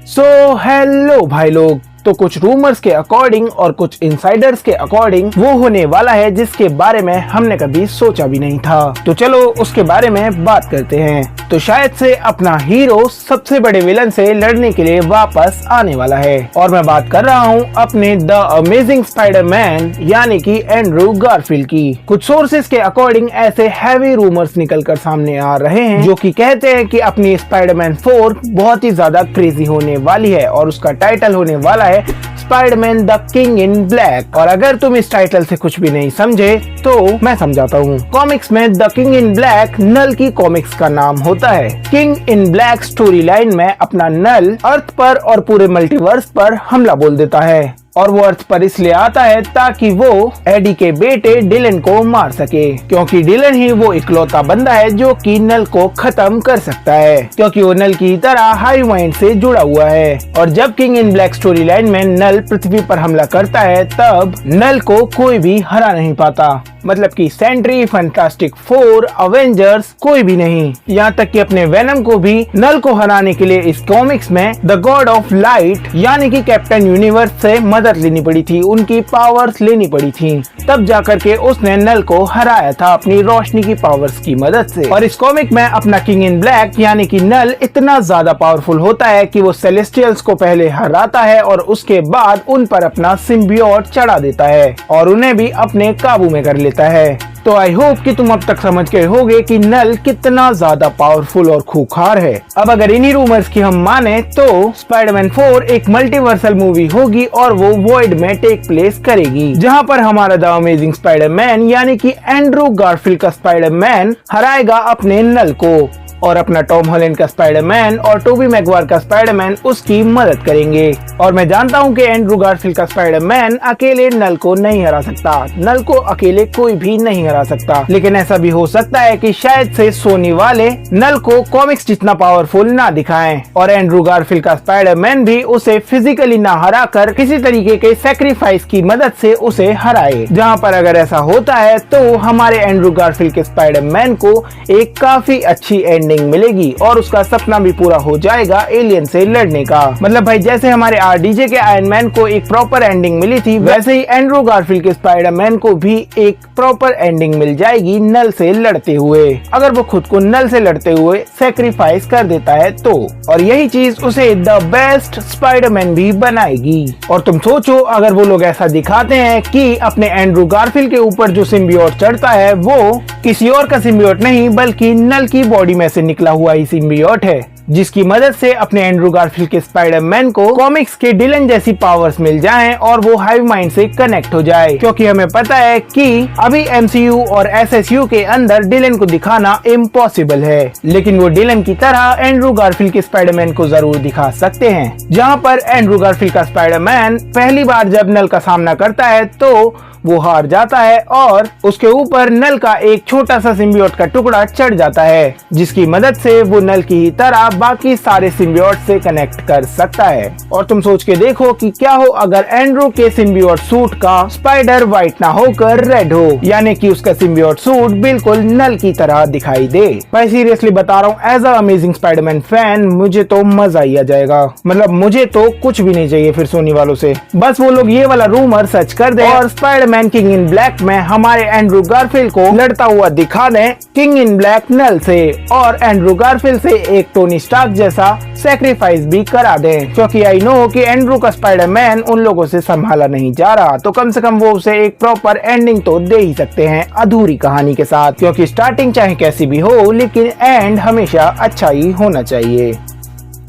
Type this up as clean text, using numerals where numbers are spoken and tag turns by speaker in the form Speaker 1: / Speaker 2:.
Speaker 1: So hello भाई लोग, तो कुछ रूमर्स के अकॉर्डिंग और कुछ इनसाइडर्स के अकॉर्डिंग वो होने वाला है जिसके बारे में हमने कभी सोचा भी नहीं था। तो चलो उसके बारे में बात करते हैं। तो शायद से अपना हीरो सबसे बड़े विलन से लड़ने के लिए वापस आने वाला है और मैं बात कर रहा हूँ अपने द अमेजिंग स्पाइडरमैन यानी कि एंड्रू गारफील्ड की। कुछ सोर्सेस के अकॉर्डिंग ऐसे हैवी रूमर्स निकल कर सामने आ रहे हैं जो कि कहते हैं कि अपनी स्पाइडरमैन 4 बहुत ही ज्यादा क्रेजी होने वाली है और उसका टाइटल होने वाला है Spiderman the king in black. और अगर तुम इस टाइटल से कुछ भी नहीं समझे तो मैं समझाता हूँ। कॉमिक्स में द किंग इन ब्लैक नल की कॉमिक्स का नाम होता है। King in black story line में अपना नल अर्थ पर और पूरे मल्टीवर्स पर हमला बोल देता है और वो अर्थ पर इसलिए आता है ताकि वो एडी के बेटे डिलन को मार सके, क्योंकि डिलन ही वो इकलौता बंदा है जो कि नल को खत्म कर सकता है, क्योंकि वो नल की तरह हाई माइंड से जुड़ा हुआ है। और जब king in black story line में नल पृथ्वी पर हमला करता है तब नल को कोई भी हरा नहीं पाता, मतलब कि सेंट्री, फैंटास्टिक फोर, अवेंजर्स कोई भी नहीं। यहाँ तक कि अपने वेनम को भी नल को हराने के लिए इस कॉमिक्स में द गॉड ऑफ लाइट यानी कि कैप्टन यूनिवर्स से मदद लेनी पड़ी थी, उनकी पावर्स लेनी पड़ी थी, तब जाकर के उसने नल को हराया था अपनी रोशनी की पावर्स की मदद से। और इस कॉमिक में अपना किंग इन ब्लैक यानी कि नल इतना ज्यादा पावरफुल होता है कि वो सेलेस्टियल्स को पहले हराता है और उसके बाद उन पर अपना सिम्बियोट चढ़ा देता है और उन्हें भी अपने काबू में कर लेता है। तो आई होप कि तुम अब तक समझ गए होगे कि नल कितना ज्यादा पावरफुल और खूंखार है। अब अगर इन्हीं रूमर्स की हम माने तो स्पाइडरमैन 4 एक मल्टीवर्सल मूवी होगी और वो वॉइड में टेक प्लेस करेगी, जहां पर हमारा द अमेजिंग स्पाइडरमैन यानी कि एंड्रू गारफील्ड का स्पाइडरमैन हराएगा अपने नल को और अपना टॉम हॉलैंड का स्पाइडरमैन और टोबी मैगवायर का स्पाइडरमैन उसकी मदद करेंगे। और मैं जानता हूं कि एंड्रू गारफील्ड का स्पाइडरमैन अकेले नल को नहीं हरा सकता, नल को अकेले कोई भी नहीं हरा सकता, लेकिन ऐसा भी हो सकता है कि शायद से सोनी वाले नल को कॉमिक्स जितना पावरफुल ना दिखाएं और एंड्रू गारफील्ड का स्पाइडरमैन भी उसे फिजिकली ना हरा कर किसी तरीके के सैक्रिफाइस की मदद से उसे हराए। जहाँ पर अगर ऐसा होता है तो हमारे एंड्रू गारफील्ड के स्पाइडरमैन को एक काफी अच्छी एंडिंग मिलेगी और उसका सपना भी पूरा हो जाएगा एलियन से लड़ने का। मतलब भाई जैसे हमारे आरडीजे के आयरन मैन को एक प्रॉपर एंडिंग मिली थी, वैसे ही एंड्रू गारफील्ड के स्पाइडरमैन को भी एक प्रॉपर एंडिंग मिल जाएगी नल से लड़ते हुए, अगर वो खुद को नल से लड़ते हुए सेक्रीफाइस कर देता है तो। और यही चीज उसे द बेस्ट स्पाइडरमैन भी बनाएगी। और तुम सोचो अगर वो लोग ऐसा दिखाते हैं कि अपने एंड्रू गारफील्ड के ऊपर जो सिम्बियोट चढ़ता है वो किसी और का सिम्बियोट नहीं बल्कि नल की बॉडी में से निकला हुआ ही सिम्बियोट है, जिसकी मदद से अपने एंड्रू गारफील्ड के स्पाइडरमैन को कॉमिक्स के डिलन जैसी पावर्स मिल जाएं और वो हाइव माइंड से कनेक्ट हो जाए, क्योंकि हमें पता है कि अभी एमसीयू और एसएसयू के अंदर डिलन को दिखाना इम्पॉसिबल है, लेकिन वो डिलन की तरह एंड्रू गारफील्ड के स्पाइडरमैन को जरूर दिखा सकते हैं। जहाँ पर एंड्रू गारफील्ड का स्पाइडरमैन पहली बार जब नल का सामना करता है तो वो हार जाता है और उसके ऊपर नल का एक छोटा सा सिम्बियोट का टुकड़ा चढ़ जाता है, जिसकी मदद से वो नल की ही तरह बाकी सारे सिम्बियोट से कनेक्ट कर सकता है। और तुम सोच के देखो कि क्या हो अगर एंड्रू के सिम्बियोट सूट का स्पाइडर व्हाइट ना होकर रेड हो, यानी कि उसका सिम्बियोट सूट बिल्कुल नल की तरह दिखाई दे। मैं सीरियसली बता रहा हूँ, as a amazing Spiderman fan मुझे तो मजा ही आ जाएगा। मतलब मुझे तो कुछ भी नहीं चाहिए फिर सोनी वालों से, बस वो लोग ये वाला रूमर सच कर दे और स्पाइडरमैन किंग इन ब्लैक में हमारे एंड्रू गारफील्ड को लड़ता हुआ दिखा दें किंग इन ब्लैक नल से, और एंड्रू गारफील्ड से एक टोनी स्टार्क जैसा सैक्रिफाइस भी करा दें, क्योंकि आई नो कि एंड्रू का स्पाइडरमैन उन लोगों से संभाला नहीं जा रहा, तो कम से कम वो उसे एक प्रॉपर एंडिंग तो दे ही सकते हैं अधूरी कहानी के साथ, क्योंकि स्टार्टिंग चाहे कैसी भी हो लेकिन एंड हमेशा अच्छा ही होना चाहिए।